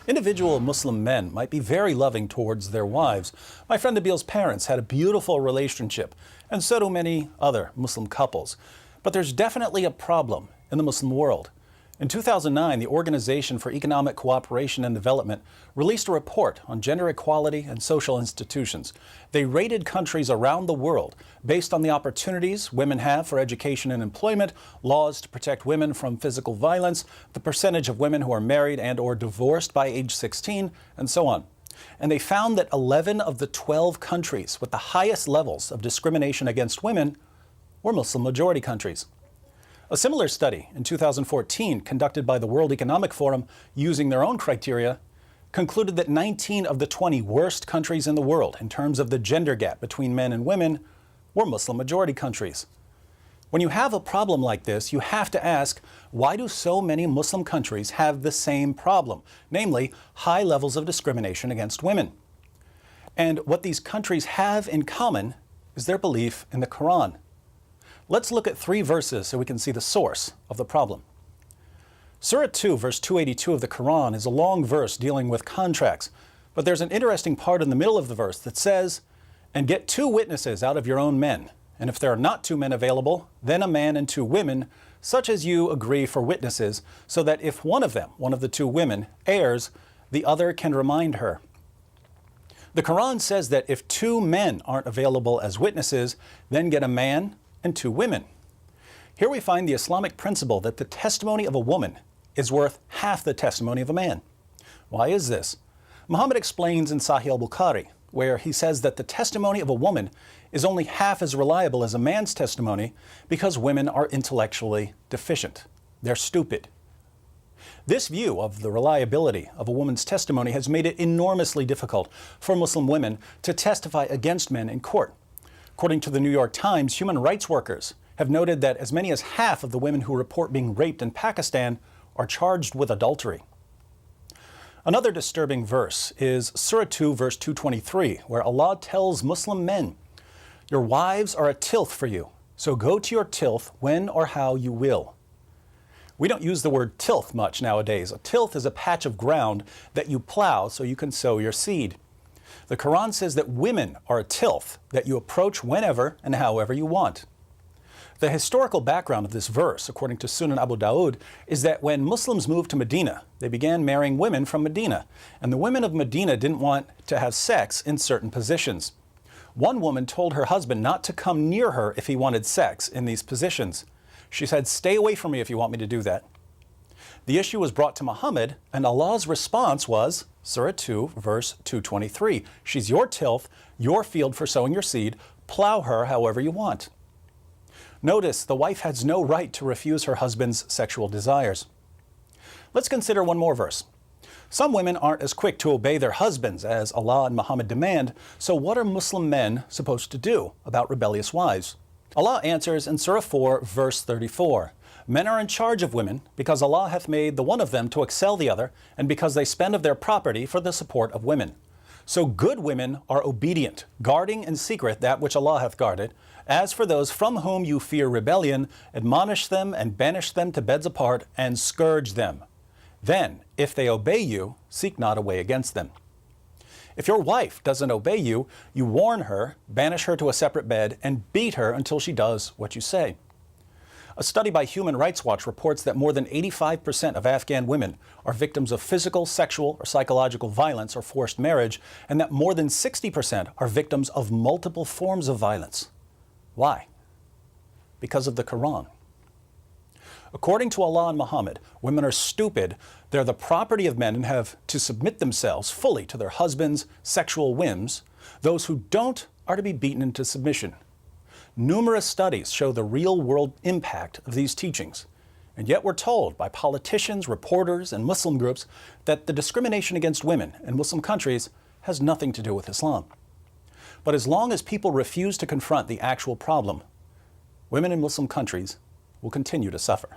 Individual Muslim men might be very loving towards their wives. My friend Nabil's parents had a beautiful relationship, and so do many other Muslim couples. But there's definitely a problem in the Muslim world. In 2009, the Organization for Economic Cooperation and Development released a report on gender equality and social institutions. They rated countries around the world based on the opportunities women have for education and employment, laws to protect women from physical violence, the percentage of women who are married and or divorced by age 16, and so on. And they found that 11 of the 12 countries with the highest levels of discrimination against women were Muslim-majority countries. A similar study in 2014, conducted by the World Economic Forum using their own criteria, concluded that 19 of the 20 worst countries in the world in terms of the gender gap between men and women were Muslim-majority countries. When you have a problem like this, you have to ask, why do so many Muslim countries have the same problem, namely high levels of discrimination against women? And what these countries have in common is their belief in the Quran. Let's look at 3 verses so we can see the source of the problem. Surah 2, verse 282 of the Quran is a long verse dealing with contracts, but there's an interesting part in the middle of the verse that says, "And get 2 witnesses out of your own men, and if there are not 2 men available, then a man and 2 women, such as you agree for witnesses, so that if one of the 2 women, errs, the other can remind her." The Quran says that if 2 men aren't available as witnesses, then get a man and 2 women. Here we find the Islamic principle that the testimony of a woman is worth half the testimony of a man. Why is this? Muhammad explains in Sahih al-Bukhari, where he says that the testimony of a woman is only half as reliable as a man's testimony because women are intellectually deficient. They're stupid. This view of the reliability of a woman's testimony has made it enormously difficult for Muslim women to testify against men in court. According to the New York Times, human rights workers have noted that as many as half of the women who report being raped in Pakistan are charged with adultery. Another disturbing verse is Surah 2, verse 223, where Allah tells Muslim men, "Your wives are a tilth for you, so go to your tilth when or how you will." We don't use the word tilth much nowadays. A tilth is a patch of ground that you plow so you can sow your seed. The Quran says that women are a tilth that you approach whenever and however you want. The historical background of this verse, according to Sunan Abu Dawud, is that when Muslims moved to Medina, they began marrying women from Medina, and the women of Medina didn't want to have sex in certain positions. One woman told her husband not to come near her if he wanted sex in these positions. She said, "Stay away from me if you want me to do that." The issue was brought to Muhammad, and Allah's response was Surah 2, verse 223. "She's your tilth, your field for sowing your seed. Plow her however you want." Notice the wife has no right to refuse her husband's sexual desires. Let's consider one more verse. Some women aren't as quick to obey their husbands as Allah and Muhammad demand, so what are Muslim men supposed to do about rebellious wives? Allah answers in Surah 4, verse 34. "Men are in charge of women, because Allah hath made the one of them to excel the other, and because they spend of their property for the support of women. So good women are obedient, guarding in secret that which Allah hath guarded. As for those from whom you fear rebellion, admonish them and banish them to beds apart, and scourge them. Then, if they obey you, seek not a way against them." If your wife doesn't obey you, you warn her, banish her to a separate bed, and beat her until she does what you say. A study by Human Rights Watch reports that more than 85% of Afghan women are victims of physical, sexual, or psychological violence or forced marriage, and that more than 60% are victims of multiple forms of violence. Why? Because of the Quran. According to Allah and Muhammad, women are stupid, they're the property of men and have to submit themselves fully to their husbands' sexual whims. Those who don't are to be beaten into submission. Numerous studies show the real-world impact of these teachings, and yet we're told by politicians, reporters, and Muslim groups that the discrimination against women in Muslim countries has nothing to do with Islam. But as long as people refuse to confront the actual problem, women in Muslim countries will continue to suffer.